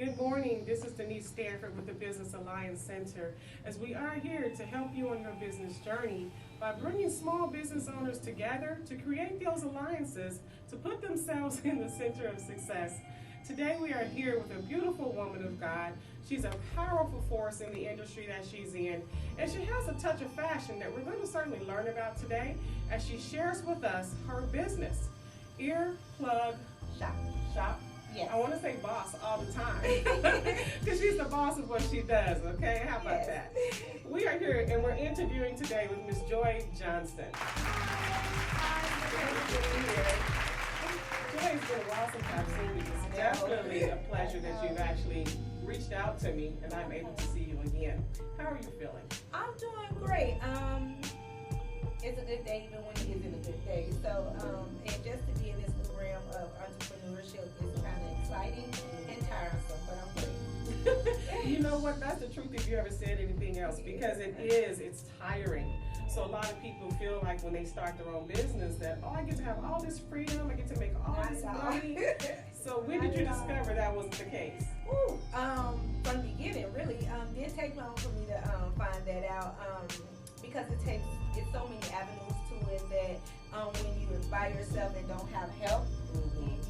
Good morning. This is Denice Stanford with the Business Alliance Center, as we are here to help you on your business journey by bringing small business owners together to create those alliances to put themselves in the center of success. Today we are here with a beautiful woman of God. She's a powerful force in the industry that she's in, and she has a touch of fashion that we're going to certainly learn about today as she shares with us her business, Plug Shoppe. Yes. I want to say boss all the time because she's the boss of what she does, okay? How about that? We are here and we're interviewing today with Miss Joy Johnston. Joy, it's been a while since I've seen you. It's definitely a pleasure that you've actually reached out to me and I'm able to see you again. How are you feeling? I'm doing great. It's a good day even when it isn't a good day. So, and just to be in this new realm of entrepreneurship is kind of exciting and tiresome, but I'm great. You know what? That's the truth if you ever said anything else, because it's tiring. So a lot of people feel like when they start their own business that, oh, I get to have all this freedom, I get to make all this money. So when did you discover that wasn't the case? Ooh, from the beginning, really. Didn't take long for me to find that out. Because it's so many avenues to it that when you're by yourself and don't have help,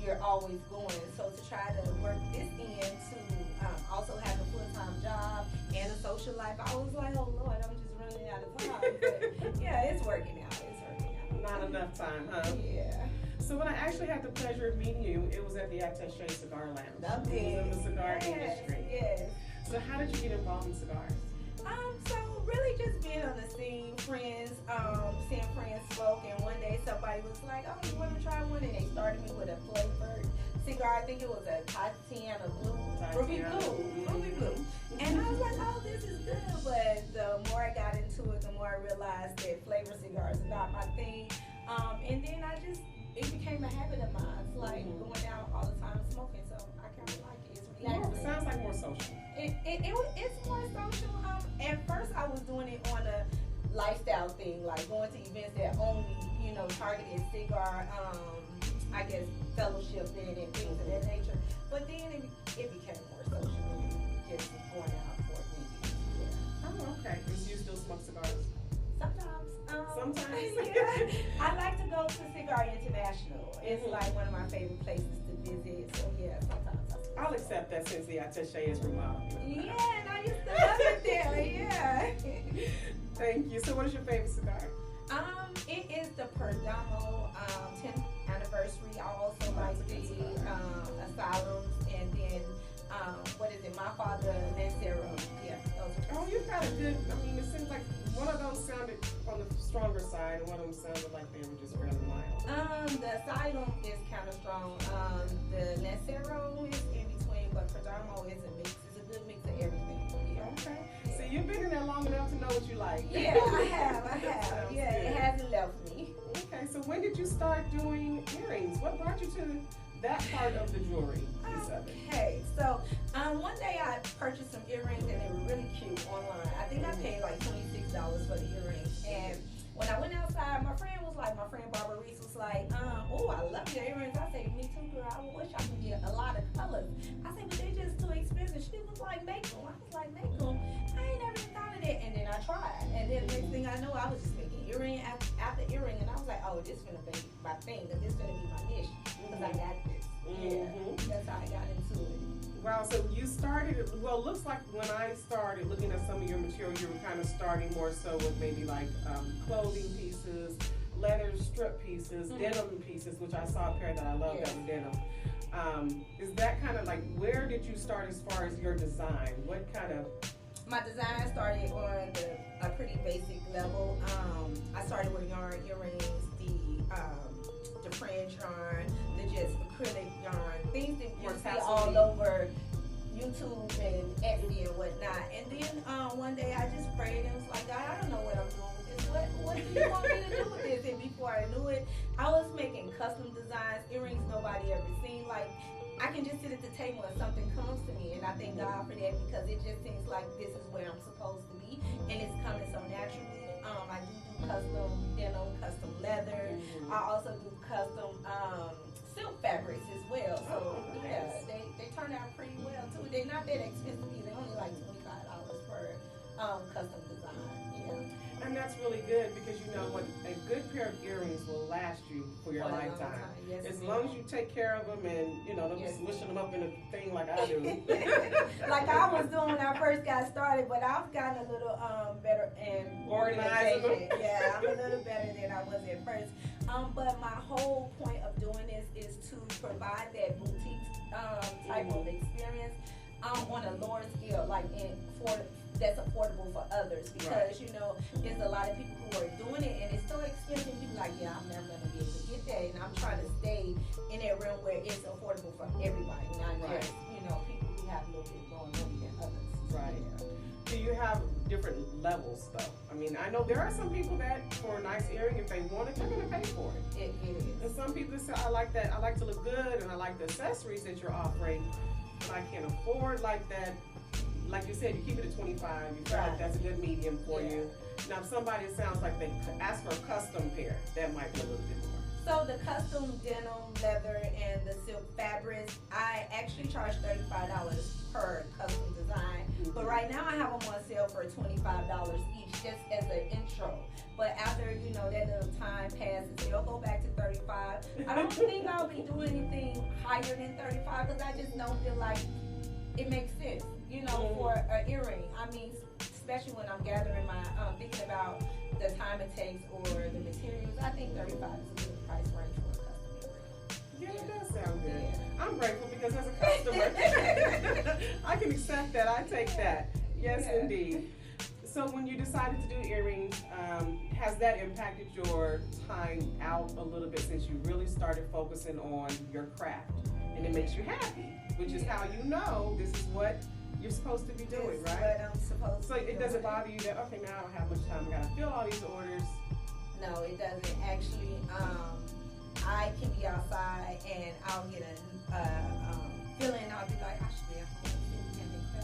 you're always going. So to try to work this in to also have a full-time job and a social life, I was like, oh Lord, I'm just running out of time. But yeah, it's working out. Not enough time, huh? Yeah. So when I actually had the pleasure of meeting you, it was at the Alopecia Cigar Lounge. Okay. It was in the cigar industry. Yes. So how did you get involved in cigars? So really just being on the scene, friends, seeing friends smoke, and one day somebody was like, oh, you want to try one? And they started me with a flavored cigar. I think it was a Tatiana Blue, Ruby Blue. And I was like, oh, this is good. But the more I got into it, the more I realized that flavor cigars are not my thing. And then it became a habit of mine. It's like going out all the time smoking, so I kind of like it. It's relaxing. It sounds like more social. It's more social. At first, I was doing it on a lifestyle thing, like going to events that only, targeted cigar, I guess, fellowshipping and things of that nature. But then it became more social, just going out for music. Yeah. Oh, okay. Do you still smoke cigars? Sometimes. Sometimes? Yeah. I like to go to Cigar International. It's like one of my favorite places to visit. So yeah, sometimes. I'll accept that since the Alopecia is remodeled. Yeah, and I used to love it there. Yeah. Thank you. So what is your favorite cigar? It is the Perdomo 10th anniversary. I also like the Asylums, and then what is it? My Father Lancero. Yeah, those are. Oh, you've got a good. I mean, it seems like one of those sounded on the stronger side, and one of them sounded like they were just really mild. The Asylum is kind of strong. The Lancero is in between, but Perdomo is a mix. It's a good mix of everything. Yeah. Okay. So you've been in there long enough to know what you like. Yeah, I have. Yeah, it hasn't left me. Okay, so when did you start doing earrings? What brought you to that part of the jewelry piece of it? Okay, so one day I purchased some earrings and they were really cute online. I think I paid like $26 for the earrings. And when I went outside, my friend Barbara Reese was like, oh, I love your earrings. I said, me too, girl. I wish I could get a lot of colors. I said, but they're just too expensive. She was like, make them. I was like, make them. I ain't never even thought of that. And then I tried. And then the next thing I know, I was just making earring after earring. And I was like, oh, this is going to be my thing. This is going to be my niche. Because I got this. Yeah, that's how I got into it. Wow, so you started, well, it looks like when I started looking at some of your material, you were kind of starting more so with maybe like clothing pieces, leather strip pieces, denim pieces, which I saw a pair that I love that were denim. Is that kind of like, where did you start as far as your design? What kind of? My design started on a pretty basic level. I started with yarn earrings, the French yarn, the just acrylic yarn, things that you see all over YouTube and Etsy and whatnot. And then one day I just prayed and was like, God, I don't know what I'm doing with this. What do you want me to do with this? And before I knew it, I was making custom designs, earrings nobody ever seen. Like, I can just sit at the table and something comes to me, and I thank God for that because it just seems like this is where I'm supposed to be, and it's coming so naturally. I do custom denim, custom leather. I also do custom silk fabrics as well. So yeah, they turn out pretty well too. They're not that expensive either. Only like $25 per custom design. Yeah. And that's really good because you know what, a good pair of earrings will last you for your lifetime. Yes, as long as you take care of them and you know, don't be swishing them up in a thing like I do. Like I was doing when I first got started, but I've gotten a little better and organizing. Yeah, I'm a little better than I was at first. But my whole point of doing this is to provide that boutique type of experience on a lower scale, like that's affordable for others, because you know there's a lot of people who are doing it and it's so expensive. People like, yeah, I'm never gonna be able to get that, and I'm trying to stay in that realm where it's affordable for everybody, not just you know people who have a little bit more money than others. Right. Do you have different levels though? I mean, I know there are some people that for a nice earring, if they want it, they're gonna pay for it. It is. And some people say, I like that. I like to look good, and I like the accessories that you're offering, but I can't afford like that. Like you said, you keep it at 25. You feel like that's a good medium for you. Now, if somebody sounds like they ask for a custom pair, that might be a little bit more. So the custom denim, leather, and the silk fabrics, I actually charge $35 per custom design. But right now I have them on sale for $25 each, just as an intro. But after, you know, that little time passes, they'll go back to $35. I don't think I'll be doing anything higher than $35 because I just don't feel like it makes sense, you know, for an earring. I mean, especially when I'm gathering my, thinking about the time it takes or the materials. I think $35 is a good price range for a custom earring. Yeah, it does sound good. Yeah. I'm grateful because as a customer, I can accept that. I take that. Yes, indeed. So when you decided to do earrings, has that impacted your time out a little bit since you really started focusing on your craft? And it makes you happy, which is how you know this is what you're supposed to be doing, right? What I'm supposed so to be it doesn't bother you that, okay, now I don't have much time, I gotta fill all these orders. No, it doesn't. Actually, I can be outside and I'll get a feeling, I'll be like, I should be at home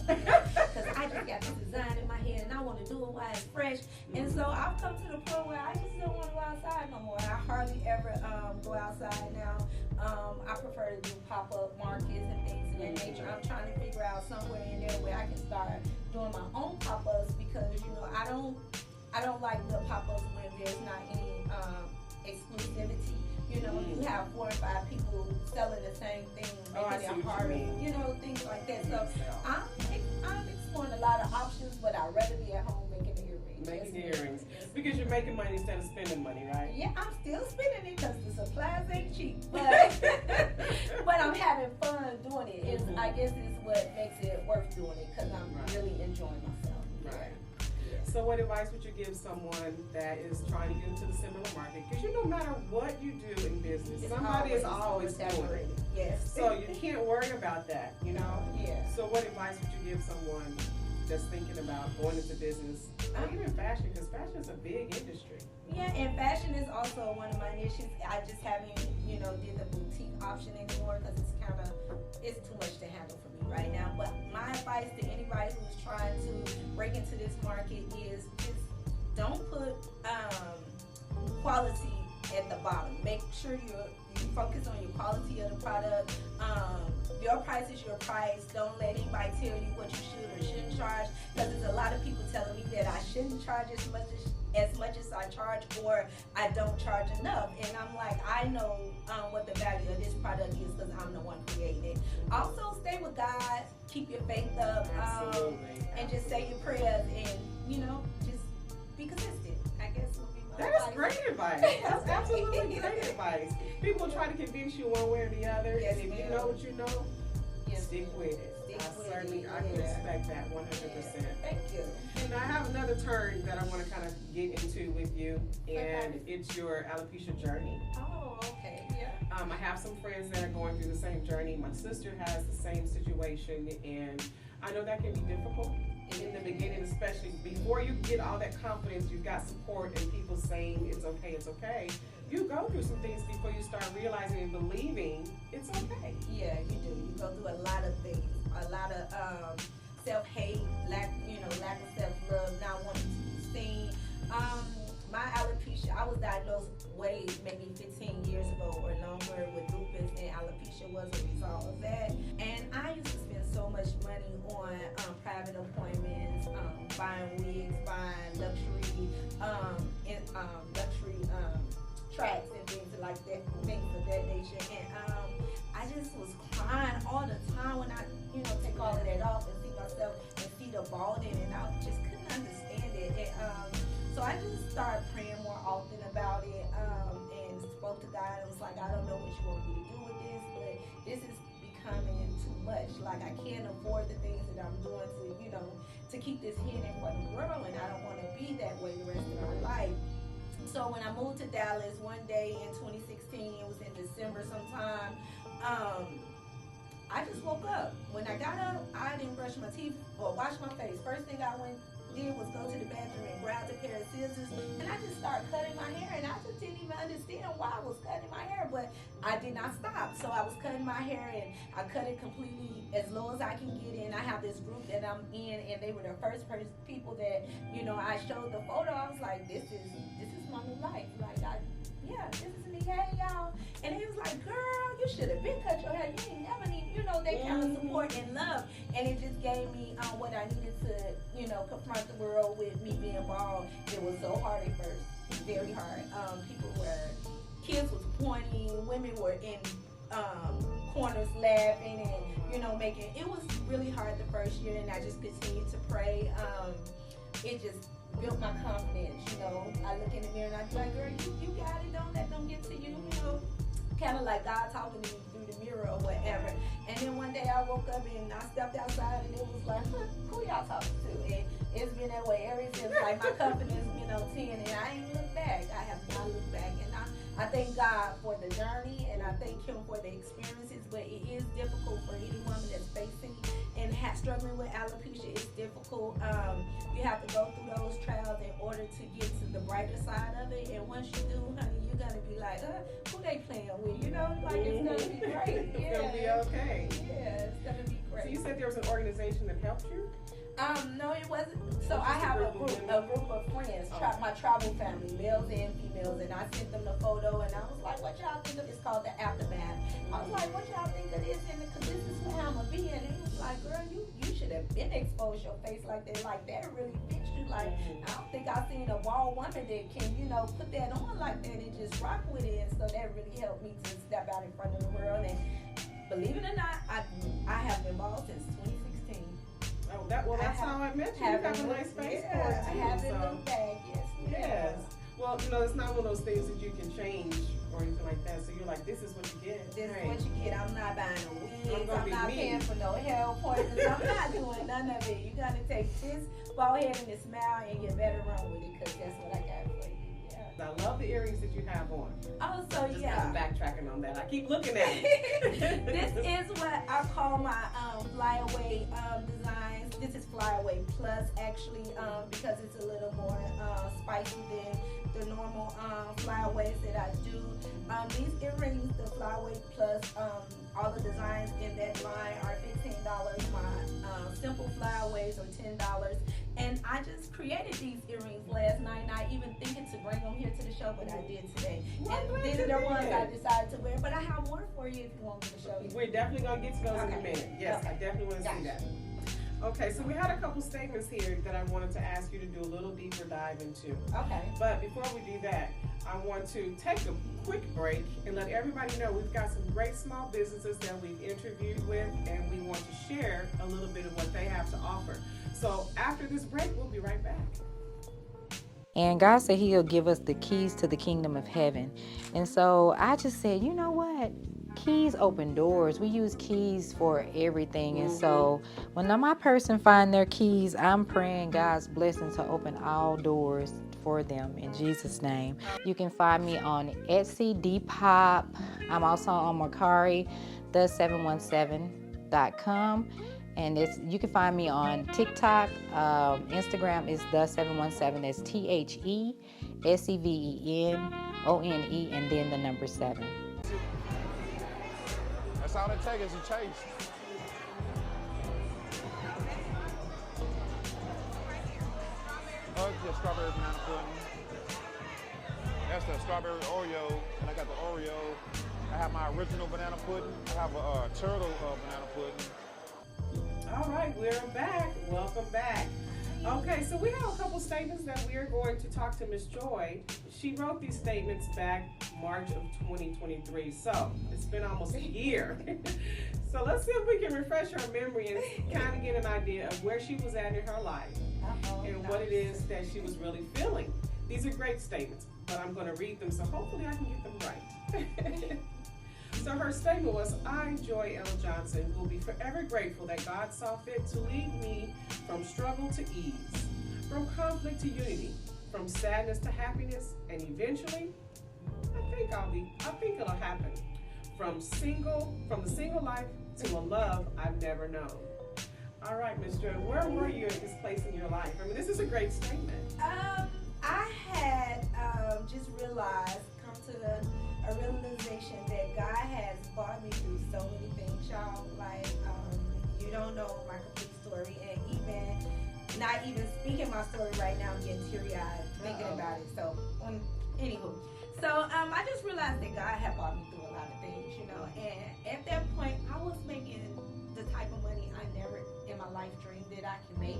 because I just got this design in my head and I want to do it while it's fresh. And so I've come to the point where I just don't want to go outside no more. I hardly ever go outside now. I prefer to do pop-up markets and things of that nature. I'm trying to figure out somewhere in there where I can start doing my own pop-ups because, you know, I don't like the pop-ups when there's not any exclusivity. You know, you have 4 or 5 people selling the same thing, making it hard, you know, things like that. So I'm exploring a lot of options, but I'd rather be at home making the earrings. Making the earrings. Because you're making money instead of spending money, right? Yeah, I'm still spending it because the supplies ain't cheap. But but I'm having fun doing it. It's, I guess it's what makes it worth doing it because I'm really enjoying myself. Right. So what advice would you give someone that is trying to get into the similar market? Because no matter what you do in business, somebody is always doing it. Yes. So you can't worry about that, you know? Yeah. So what advice would you give someone that's thinking about going into business, or even fashion, because fashion is a big industry? Yeah, and fashion is also one of my niches. I just haven't, you know, did the boutique option anymore because it's too much to handle for me right now. But my advice to anybody who's trying to break into this market is just don't put quality at the bottom. Make sure you focus on your quality of the product. Your price is your price. Don't let anybody tell you what you should or shouldn't charge, because there's a lot of people telling me that I shouldn't charge as much as I charge, or I don't charge enough. And I'm like, I know what the value of this product is because I'm the one creating it. Also, stay with God, keep your faith up, and just say your prayers, and you know, just be consistent. I guess would be my advice. That is great advice. That's absolutely great advice. People try to convince you one way or the other, and if you know what you know, stick with it. I can respect that 100%. Thank you. And I have another turn that I want to kind of get into with you, and it's your alopecia journey. Oh, okay, yeah. I have some friends that are going through the same journey. My sister has the same situation, and I know that can be difficult in the beginning, especially before you get all that confidence. You've got support and people saying it's okay, it's okay. You go through some things before you start realizing and believing it's okay. Yeah, you do. You go through a lot of things, a lot of self-hate, lack of self-love, not wanting to be seen. My alopecia, I was diagnosed maybe 15 years ago or longer with lupus, and alopecia was a result of that. And I used to spend so much money private appointments, buying wigs, buying luxury, luxury tracks and things like that, things of that nature. And I just was crying all the time when I, take all of that off and see myself and see the balding, and I just couldn't understand it. And so I just started praying more often about it, and spoke to God and was like, I don't know what you want me to do with this, but this is becoming too much. Like, I can't afford the things that I'm doing to keep this hidden from the world, and I don't want to be that way the rest of my life. So when I moved to Dallas one day in 2016, it was in December sometime, I just woke up. When I got up, I didn't brush my teeth or wash my face. First thing I did was go to the bathroom and grab a pair of scissors, and I just started cutting my hair, and I just didn't even understand why I was cutting my hair, but I did not stop. So I was cutting my hair, and I cut it completely as low as I can get in. I have this group that I'm in, and they were the first people that, I showed the photo. I was like, this is my new life. Like, this is me, hey y'all. And he was like, girl, you should have been cut your hair. You ain't never need, that kind of support and love. And it just gave me what I needed to, confront the world with me being bald. It was so hard at first, very hard. Kids was pointing, women were in corners laughing and, making, it was really hard the first year, and I just continued to pray. It just built my confidence, I look in the mirror and I be like, girl, you got it, don't let them get to you, kind of like God talking to me through the mirror or whatever. And then one day I woke up and I stepped outside and it was like, who y'all talking to? And it's been that way ever since. Like, my confidence been on 10, and I ain't looked back. I have not looked back, and I thank God for the journey, and I thank Him for the experiences. But it is difficult for any woman that's facing and struggling with alopecia. It's difficult. You have to go through those trials in order to get to the brighter side of it. And once you do, honey, you're gonna be like, who they playing with? Like, it's gonna be great. It's gonna be okay. Yeah, it's gonna be great. So you said there was an organization that helped you? No, it wasn't. So I have a group of friends, my travel family, males and females, and I sent them the photo, and I was like, what y'all think of this? It's called the Aftermath. I was like, what y'all think of this? And because this is where I'm gonna be. And he was like, girl, you should have been exposed your face like that. Like, that really fits you. Like, I don't think I've seen a bald woman that can, put that on like that and just rock with it. And so that really helped me to step out in front of the world. And believe it or not, I have been bald since 2016. Oh, that's how I met you. You have a nice face for it too. I haven't looked back, yes. Well, it's not one of those things that you can change or anything like that. So you're like, this is what you get. This is what you get. I'm not buying no wigs. I'm not paying for no hair appointments. I'm not doing none of it. You gotta take this bald head and this smile, and you better run with it, because that's what I got for you. I love the earrings that you have on. Oh, so just kind of backtracking on that. I keep looking at it. This is what I call my flyaway designs. This is flyaway plus, actually, because it's a little more spicy than the normal flyaways that I do. These earrings, the flyaway plus, all the designs in that line are $15. My simple flyaways are $10. And I just created these earrings last night, and I even thinking to bring them here to the show, but I did today. And these are the ones I decided to wear, but I have more for you if you want me to show you. We're definitely going to get to those in a minute. Yes, I definitely want to see that. Okay, so we had a couple statements here that I wanted to ask you to do a little deeper dive into. Okay. But before we do that, I want to take a quick break and let everybody know we've got some great small businesses that we've interviewed with, and we want to share a little bit of what they have to offer. So after this break, we'll be right back. And God said He'll give us the keys to the kingdom of heaven. And so I just said, you know what? Keys open doors. We use keys for everything. And so when my person find their keys, I'm praying God's blessing to open all doors for them in Jesus' name. You can find me on Etsy, Depop. I'm also on Mercari, the717.com. And you can find me on TikTok. Instagram is the717. That's TheSevenone, and then the number 7. That's all it takes is a chase. Oh, it's just strawberry banana pudding. That's the strawberry Oreo, and I got the Oreo. I have my original banana pudding. I have a turtle banana pudding. Oh, All right, we're back. Welcome back. Okay, so we have a couple statements that we are going to talk to Miss Joy. She wrote these statements back March of 2023, so it's been almost a year. So let's see if we can refresh her memory and kind of get an idea of where she was at in her life and what it is that she was really feeling. These are great statements, but I'm going to read them, so hopefully I can get them right. So her statement was, I, Joy L. Johnson, will be forever grateful that God saw fit to lead me from struggle to ease, from conflict to unity, from sadness to happiness, and eventually, I think it'll happen, from the single life to a love I've never known. All right, Ms. Joy, where were you at this place in your life? I mean, this is a great statement. I had just realized, come to a realization that God has brought me through so many things, y'all. Like, you don't know my complete story, and even not even speaking my story right now, I'm getting teary-eyed thinking about it. So, anywho, I just realized that God had brought me through a lot of things, you know. And at that point, I was making the type of money I never in my life dreamed that I can make,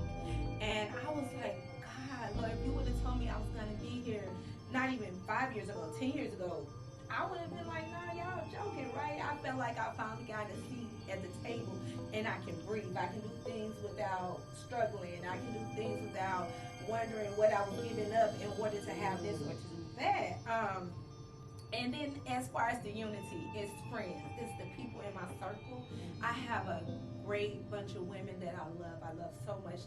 and I was like, God, Lord, if you would have told me I was gonna be here, not even 5 years ago, 10 years ago, I would have been like, nah, y'all joking, right? I felt like I finally got a seat at the table and I can breathe. I can do things without struggling. I can do things without wondering what I was giving up in order to have this or to do that. And then as far as the unity, it's friends. It's the people in my circle. I have a great bunch of women that I love so much.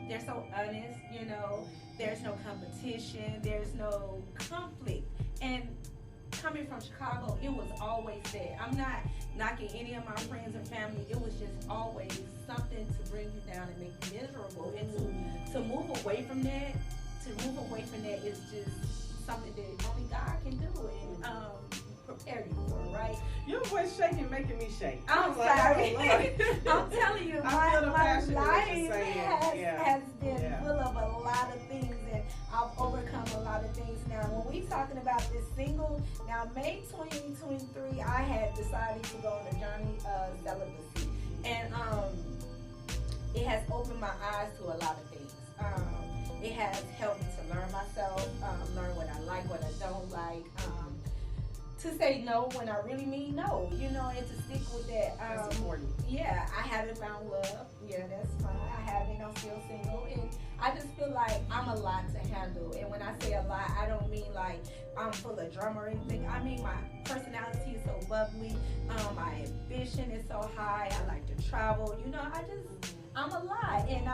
They're so honest, you know. There's no competition. There's no conflict. And coming from Chicago, it was always there. I'm not knocking any of my friends and family. It was just always something to bring you down and make you miserable. And to move away from that, is just something that only God can do and prepare you for, right? Your voice shaking, making me shake. I'm sorry. I'm telling you, my life has been full of a lot of things, and I've overcome a lot of things. Now, when we talking about this single, now May 2023, I had decided to go on a journey of celibacy, and it has opened my eyes to a lot of things. It has helped me to learn myself, learn what I like, what I don't like, to say no when I really mean no, you know, and to stick with that. That's important. Yeah, I haven't found love. Yeah, that's fine. I haven't. I'm still single, and I just feel like I'm a lot to handle. And when I say a lot, I don't mean like I'm full of drama or anything. I mean my personality is so bubbly. My ambition is so high. I like to travel. You know, I'm a lot, and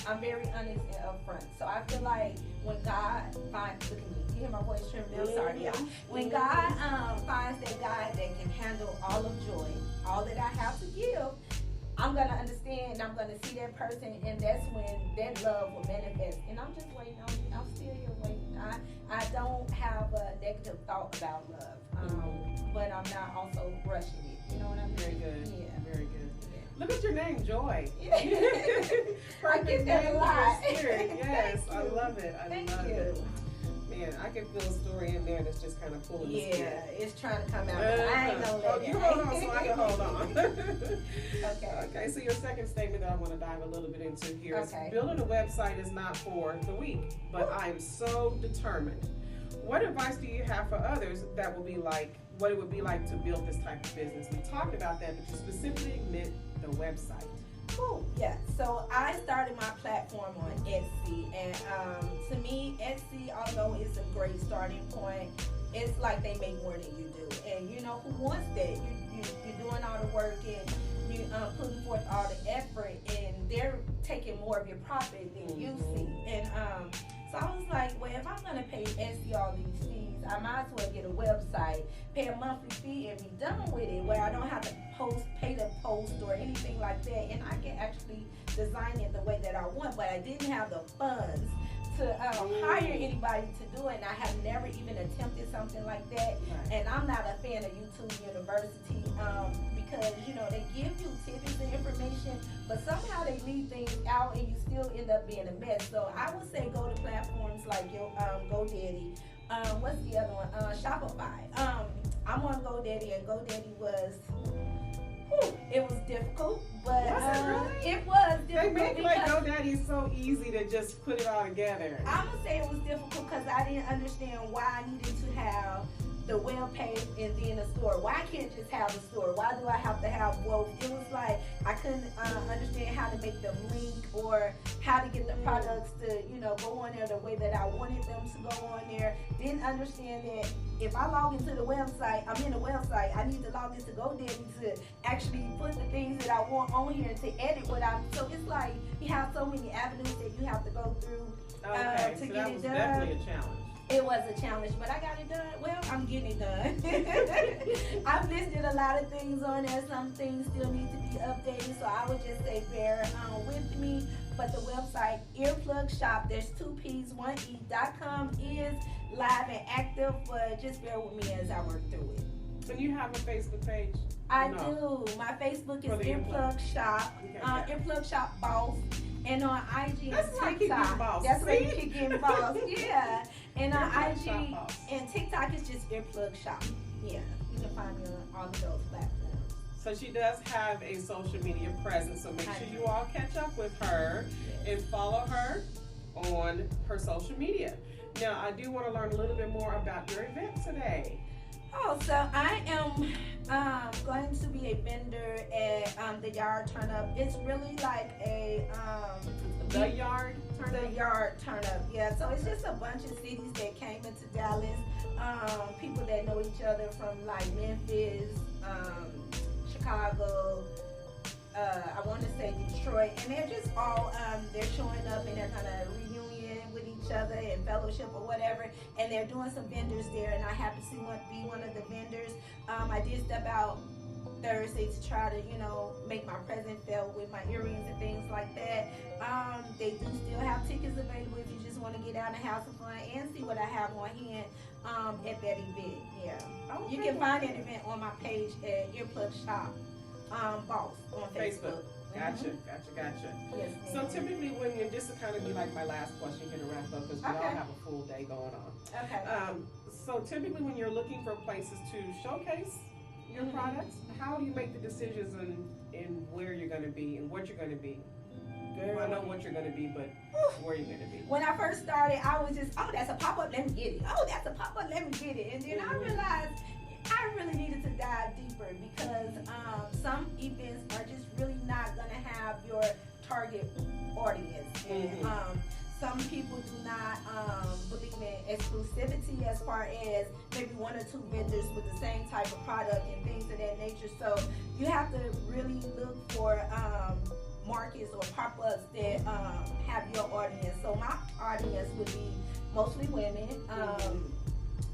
I'm very honest and upfront. So I feel like when God finds, look at me, you hear my voice trembling? I'm sorry, y'all. When God finds that God that can handle all of joy, all that I have to give, I'm gonna understand. I'm gonna see that person, and that's when that love will manifest. And I'm just waiting. I'm still here waiting. I don't have a negative thought about love, but I'm not also rushing it. You know what I mean? Very good. Yeah. Very good. Look at your name, Joy. I get that a lot. Yes, I love it. I Thank love you. it. Man, I can feel a story in there that's just kind of pulling the spirit. Yeah, it's trying to come out. But I ain't gonna let it. You hold on so I can hold on. Okay. Okay, so your second statement that I want to dive a little bit into here is building a website is not for the weak, but I am so determined. What advice do you have for others that will be like, what it would be like to build this type of business? We talked about that, but you specifically meant the website. Cool. Yeah. So I started my platform on Etsy, and to me, Etsy, although it's a great starting point, it's like they make more than you do. And you know who wants that? You're doing all the work and you putting forth all the effort, and they're taking more of your profit than you see. And so I was like, well, if I'm gonna pay Etsy all these fees, I might as well get a website, pay a monthly fee, and be done with it, where I don't have to pay to post or anything like that, and I can actually design it the way that I want. But I didn't have the funds to hire anybody to do it, and I have never even attempted something like that. And I'm not a fan of YouTube University because, you know, they give you tidbits of information, but somehow they leave things out and you still end up being a mess. So I would say go to platforms like your GoDaddy. What's the other one? Shopify. I'm on GoDaddy, and GoDaddy was, it was difficult, But Was it really? it was They difficult make like because GoDaddy so easy to just put it all together. I'm gonna say it was difficult because I didn't understand why I needed to have the web page and then a store. Why can't I just have a store? Why do I have to have both? It was like I couldn't understand how to make them link or how to get the products to, you know, go on there the way that I wanted them to go on there. Didn't understand that if I log into the website, I'm in the website, I need to log into GoDaddy to actually put the things that I want on here and to edit what I. So it's like you have so many avenues that you have to go through Okay, to so get that it was done. definitely a challenge. It was a challenge, but I got it done. Well, I'm getting it done. I've listed a lot of things on there. Some things still need to be updated, so I would just say bear with me. But the website, Plug Shoppe, there's 2 P's, 1 E.com is live and active, but just bear with me as I work through it. And you have a Facebook page? I No. do. My Facebook For is the Plug Shoppe, Okay, Plug Shoppe Boss. And on IG That's and why I keep getting TikTok, boss. that's why you See? keep getting boss. Yeah. And on Earplug Shop IG Boss. and TikTok is just Plug Shoppe. Yeah. You can find me on all of those platforms. So she does have a social media presence, so make sure you all catch up with her and follow her on her social media. Now, I do want to learn a little bit more about your event today. Oh, so I am going to be a vendor at the Yard Turn Up. It's really like a The Yard Turn The Up? Yard Turn Up, yeah. So it's just a bunch of cities that came into Dallas. People that know each other from like Memphis, Chicago, I want to say Detroit, and they're just all they're showing up and they're kind of reunion with each other and fellowship or whatever. And they're doing some vendors there, and I happen to be one of the vendors. I did step out Thursday to try to, you know, make my presence felt with my earrings and things like that. They do still have tickets available if you just want to get out and have some fun and see what I have on hand at that event. Yeah, Okay. you can find that event on my page at Plug Shoppe Boss on Facebook. Gotcha. Yes, So ma'am. typically when you're, this will kind of be like my last question here to wrap up because we all Okay. have a full day going on. Okay. So typically when you're looking for places to showcase your Mhm. products, how do you make the decisions in where you're going to be and what you're going to be? Well, I know what you're going to be, but where you're going to be. When I first started, I was just, oh, that's a pop-up, let me get it. Oh, that's a pop-up, let me get it. And then I realized I really needed to dive deeper because some events are just really not going to have your target audience. And some people do not believe in exclusivity as far as maybe 1 or 2 vendors with the same type of product and things of that nature. So you have to really look for markets or pop-ups that have your audience. So my audience would be mostly women,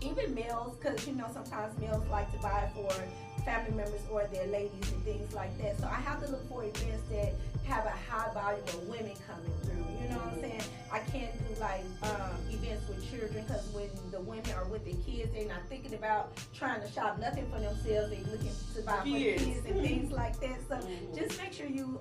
even males, because you know sometimes males like to buy for family members or their ladies and things like that. So I have to look for events that have a high volume of women coming through. You know what I'm saying? I can't do like events with children because when the women are with the kids, they're not thinking about trying to shop nothing for themselves. They're looking to buy for the kids and things like that. So just make sure you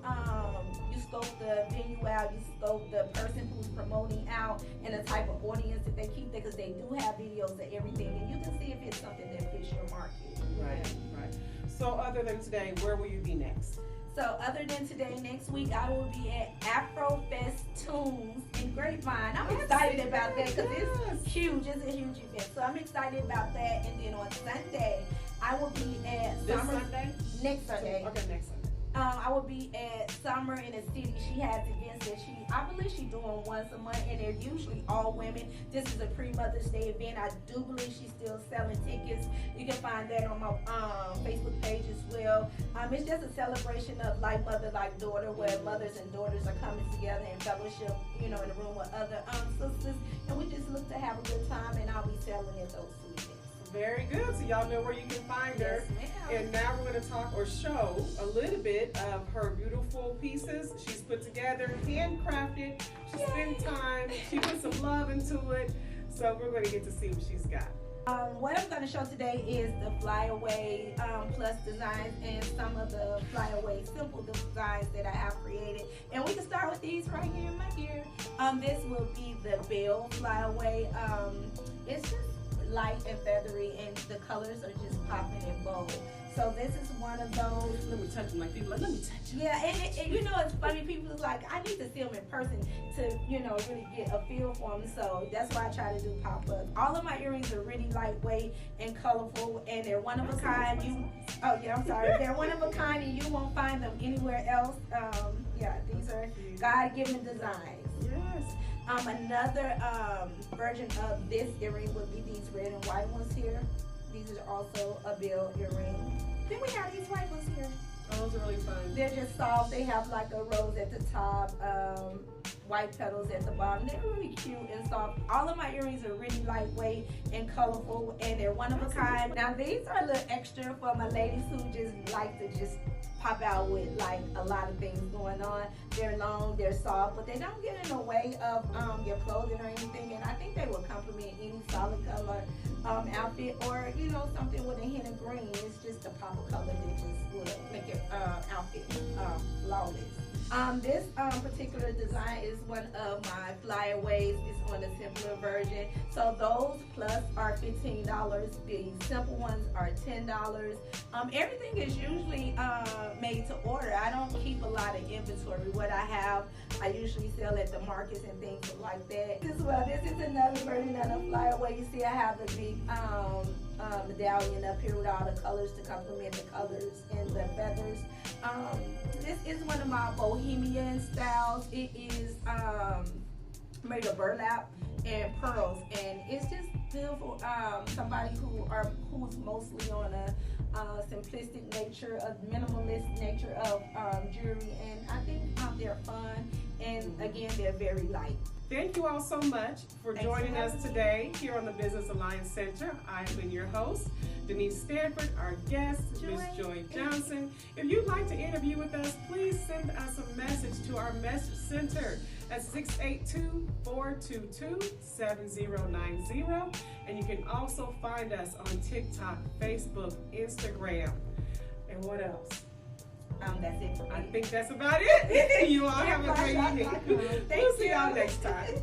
scope the venue out, you scope the person who's promoting out and the type of audience that they keep there because they do have videos of everything and you can see if it's something that fits your market. Right. So other than today, where will you be next? So other than today, next week I will be at Afrofest Tunes in Grapevine. I'm excited about that because it's huge. It's a huge event. So I'm excited about that. And then on Sunday, I will be at This Summer. Sunday? Next Sunday. Okay, next Sunday. I will be at Summer in the City. She has events that I believe she's doing once a month, and they're usually all women. This is a pre-Mother's Day event. I do believe she's still selling tickets. You can find that on my Facebook page as well. It's just a celebration of like mother, like daughter, where mothers and daughters are coming together in fellowship, you know, in a room with other sisters, and we just look to have a good time. And I'll be selling at those 2 events. Very good. So y'all know where you can find her. Yes, ma'am. And now we're going to talk or show a little bit of her beautiful pieces she's put together, handcrafted. She spent time. She put some love into it. So we're going to get to see what she's got. What I'm going to show today is the flyaway plus designs and some of the flyaway simple designs that I have created. And we can start with these right here in my ear. This will be the Bell flyaway. It's just light and feathery and the colors are just popping and bold. So this is one of those. Let me touch them like people. Like, let me touch them. Yeah, and you know, it's funny. People is like, I need to see them in person to, you know, really get a feel for them. So that's why I try to do pop-ups. All of my earrings are really lightweight and colorful, and they're one of a kind. I'm sorry. They're one of a kind, and you won't find them anywhere else. These are God-given designs. Yes. Another version of this earring would be these red and white ones here. These are also a bill earring. Then we have these white ones here. Oh, those are really fun. They're just soft. They have like a rose at the top, white petals at the bottom. They're really cute and soft. All of my earrings are really lightweight and colorful, and they're one of a kind. Now these are a little extra for my ladies who just like to just pop out with like a lot of things going on. They're long, they're soft, but they don't get in the way of your clothing or anything, and I think they will complement any solid color outfit, or you know, something with a hint of green. It's just a pop of color that just will make your outfit flawless. This particular design is one of my flyaways. It's on the simpler version. So those plus are $15. The simple ones are $10. Everything is usually made to order. I don't keep a lot of inventory. What I have, I usually sell at the markets and things like that. This is another version of the flyaway. You see I have the big medallion up here with all the colors to complement the colors and the feathers. This is one of my bohemian styles. It is made of burlap and pearls, and it's just beautiful. Somebody who's mostly on a simplistic nature, a minimalist nature of jewelry, and I think they're fun, and again, they're very light. Thank you all so much for joining us today here on the Business Alliance Center. I've been your host, Denice Stanford, our guest, Ms. Joy Johnson. If you'd like to interview with us, please send us a message to our message center at 682-422-7090. And you can also find us on TikTok, Facebook, Instagram. And what else? That's it for me. I think that's about it. You all have a great evening. Thank We'll see you. y'all next time.